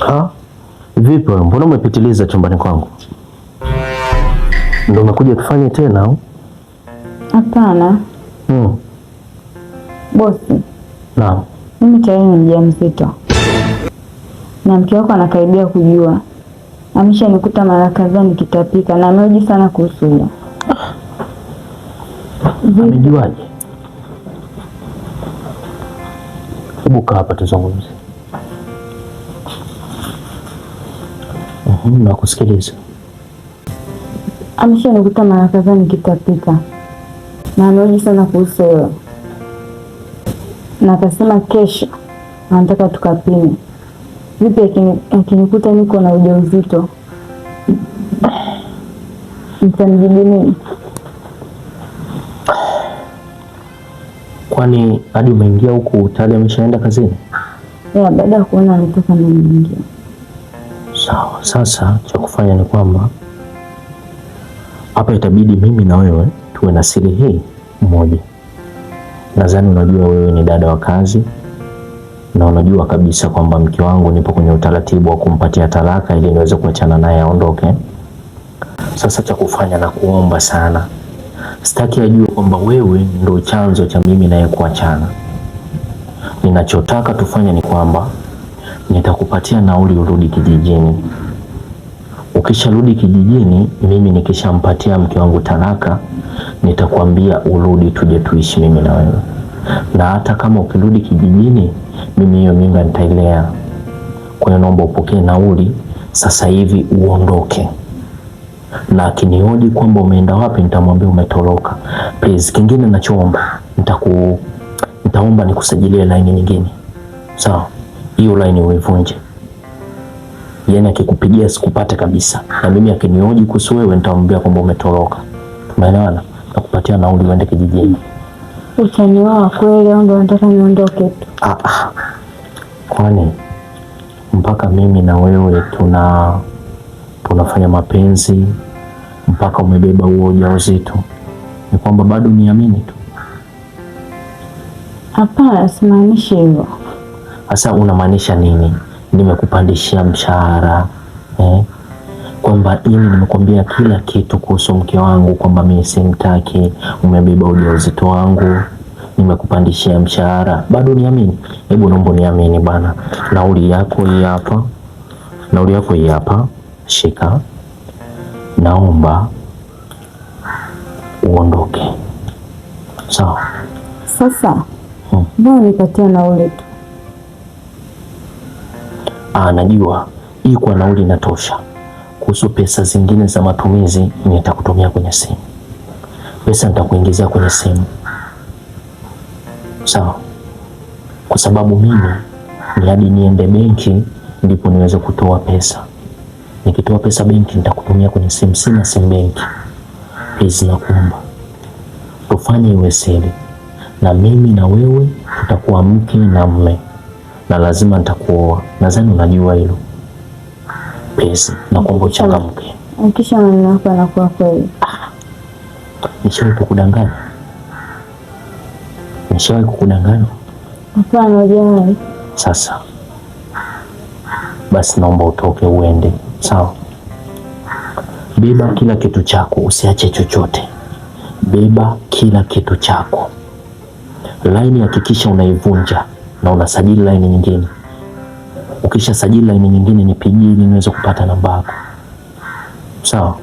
Ha? Vipi, mbona umepitiliza chumbani kwangu? Ndio umekuja tufanye tena au? Hapana. Bosi. Naam. Mimi tayari ni mjamzito. Na mke wako anakaribia kujua. Ameshanikuta mara kadhaa nikitapika na ameoji sana kuhusu hilo. Amejuaje? Hebu kaa hapa tuzungumze. Nakusikiliza. Ameshanikuta mara kadhaa nikitapika na ameoji sana kuhusu hilo. Na akasema kesho anataka tukapime. Vipi akinikuta niko na ujauzito? Mtanijibu nini? Kwani hadi umeingia huku tayari ameshaenda kazini? Baada ya kuona ametoka na mwingine. Sawa, sasa cha kufanya ni kwamba hapa itabidi mimi na wewe tuwe na siri hii moja. Nadhani unajua wewe ni dada wa kazi na unajua kabisa kwamba mke wangu nipo kwenye utaratibu wa kumpatia talaka ili niweze kuachana naye aondoke. Sasa cha kufanya na kuomba sana, sitaki ajue kwamba wewe ndio chanzo cha mimi naye kuachana. Ninachotaka tufanye ni kwamba nitakupatia nauli urudi kijijini. Ukisharudi kijijini, mimi nikishampatia mke wangu talaka, nitakwambia urudi tuje tuishi mimi na wewe. Na hata kama ukirudi kijijini, mimi hiyo mimba nitailea. Kwa hiyo naomba upokee nauli sasa hivi uondoke. Na akinihoji kwamba umeenda wapi, nitamwambia umetoroka. Please, kingine nachoomba, nitaomba nikusajilie line nyingine. Sawa? Hiyo line uivunje. Yaani akikupigia sikupate kabisa. Na mimi akinihoji kuhusu wewe nitamwambia kwamba umetoroka. Tumeelewana? Nakupatia nauli uende kijijini. Utanioa kweli au ndo nataka niondoke tu? Kwani mpaka mimi na wewe tunafanya mapenzi mpaka umebeba huo ujauzito, ni kwamba bado niamini tu? Hapana, simaanishi hivyo. Sasa unamaanisha nini? Nimekupandishia mshahara kwamba ili nimekwambia kila kitu kuhusu mke wangu kwamba mimi simtaki, umebeba ujauzito wangu, nimekupandishia mshahara, bado niamini? Hebu naomba niamini bana. Nauli yako hii hapa, shika. Naomba uondoke. Sawa? Sasa mbona nipatia nauli tu? Najua hii kwa nauli inatosha. Kuhusu pesa zingine za matumizi nitakutumia kwenye simu. Pesa nitakuingizia kwenye simu. Sawa? Kwa sababu mimi ni hadi niende benki ndipo niweze kutoa pesa. Nikitoa pesa benki nitakutumia kwenye simu, sina simu benki. Please nakuomba tufanye iwe siri, na mimi na wewe tutakuwa mke na mume, na lazima nitakuoa. Nadhani unajua hilo. Please nakuomba uchangamke. Kisha maneno yako yanakuwa kweli. Nishawahi kukudanganya? Hapana, hujawahi. Sasa basi naomba utoke uende. Sawa? Beba kila kitu chako, usiache chochote. Beba kila kitu chako. Line hakikisha unaivunja na unasajili line nyingine. Ukisha sajili line nyingine nipigie ili niweze kupata namba yako. Sawa?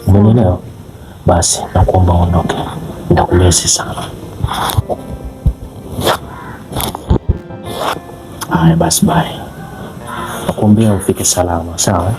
Umeelewa? Basi nakuomba uondoke. Nitakumisi sana. Basi bye. Nakuombea ufike salama. Sawa?